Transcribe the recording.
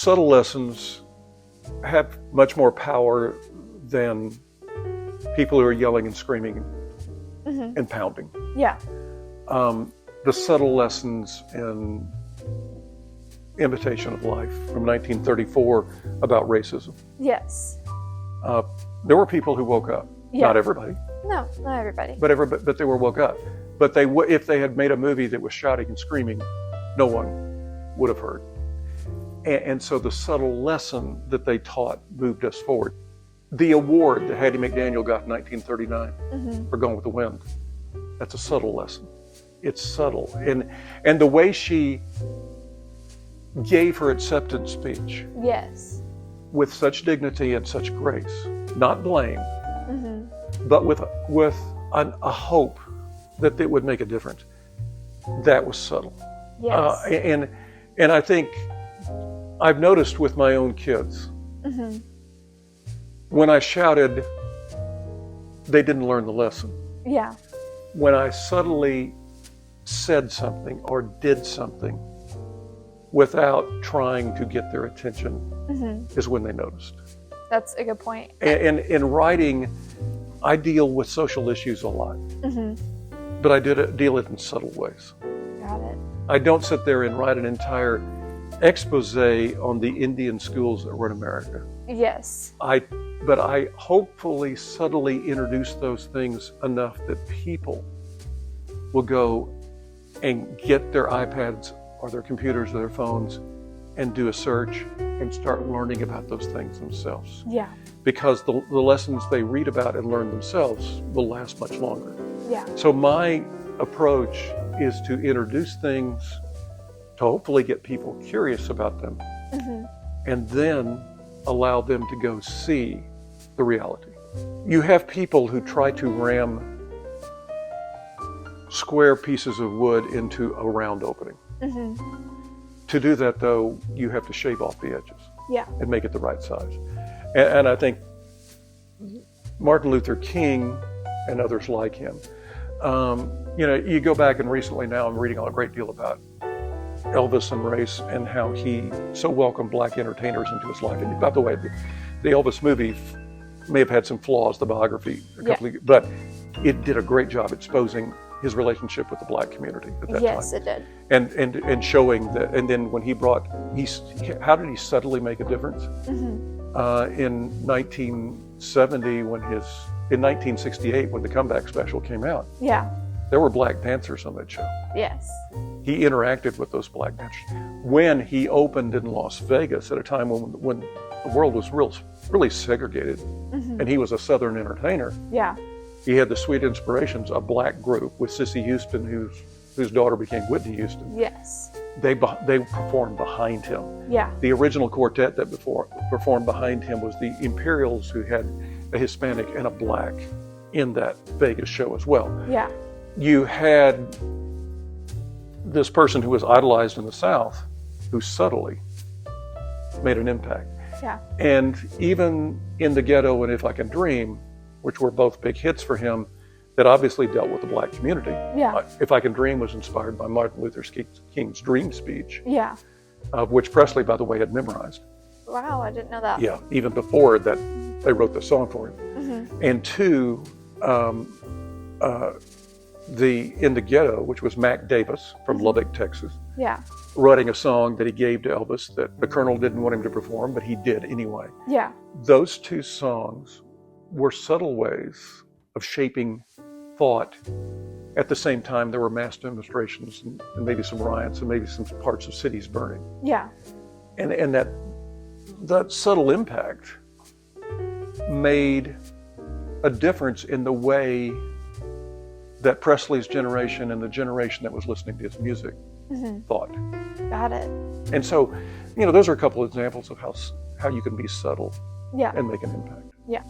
subtle lessons have much more power than people who are yelling and screaming and pounding. Yeah. The subtle lessons in Imitation of Life from 1934 about racism. Yes. There were people who woke up. Yeah. Not everybody. No, not everybody. But they were woke up. But if they had made a movie that was shouting and screaming, no one would have heard. And so the subtle lesson that they taught moved us forward. The award that Hattie McDaniel got in 1939 for Gone with the Wind, that's a subtle lesson. It's subtle. And the way she gave her acceptance speech with such dignity and such grace, not blame, but with a hope that it would make a difference, that was subtle. Yes. And I think I've noticed with my own kids, when I shouted, they didn't learn the lesson. Yeah. When I subtly said something or did something without trying to get their attention is when they noticed. That's a good point. And in writing, I deal with social issues a lot, but I deal it in subtle ways. Got it. I don't sit there and write an entire expose on the Indian schools that were in America. Yes. But I hopefully subtly introduce those things enough that people will go and get their iPads or their computers or their phones and do a search and start learning about those things themselves. Yeah. Because the lessons they read about and learn themselves will last much longer. Yeah. So my approach is to introduce things to hopefully get people curious about them and then allow them to go see the reality. You have people who try to ram square pieces of wood into a round opening. To do that, though, you have to shave off the edges and make it the right size. And I think Martin Luther King and others like him, you go back and recently now I'm reading a great deal about Elvis and race and how he so welcomed black entertainers into his life. And by the way, the Elvis movie may have had some flaws, the biography, but it did a great job exposing his relationship with the black community at that time. Yes, it did. And showing that, and then when how did he subtly make a difference? In 1970, in 1968, when the Comeback Special came out, there were black dancers on that show. Yes. He interacted with those black dancers. When he opened in Las Vegas at a time when the world was really segregated, and he was a Southern entertainer, he had the Sweet Inspirations, a black group with Cissy Houston, whose daughter became Whitney Houston. Yes. They performed behind him. Yeah. The original quartet that performed behind him was the Imperials, who had a Hispanic and a black in that Vegas show as well. Yeah. You had this person who was idolized in the South, who subtly made an impact. Yeah. And even in The Ghetto and If I Can Dream, which were both big hits for him, that obviously dealt with the black community. Yeah. If I Can Dream was inspired by Martin Luther King's Dream speech, Yeah. Which Presley, by the way, had memorized. Wow, I didn't know that. Yeah, even before that, they wrote the song for him. And two, in The Ghetto, which was Mac Davis from Lubbock, Texas, writing a song that he gave to Elvis that the Colonel didn't want him to perform, but he did anyway. Yeah. Those two songs were subtle ways of shaping thought. At the same time, there were mass demonstrations and maybe some riots and maybe some parts of cities burning. Yeah. And that subtle impact made a difference in the way that Presley's generation and the generation that was listening to his music thought. Got it. And so, those are a couple of examples of how you can be subtle and make an impact. Yeah.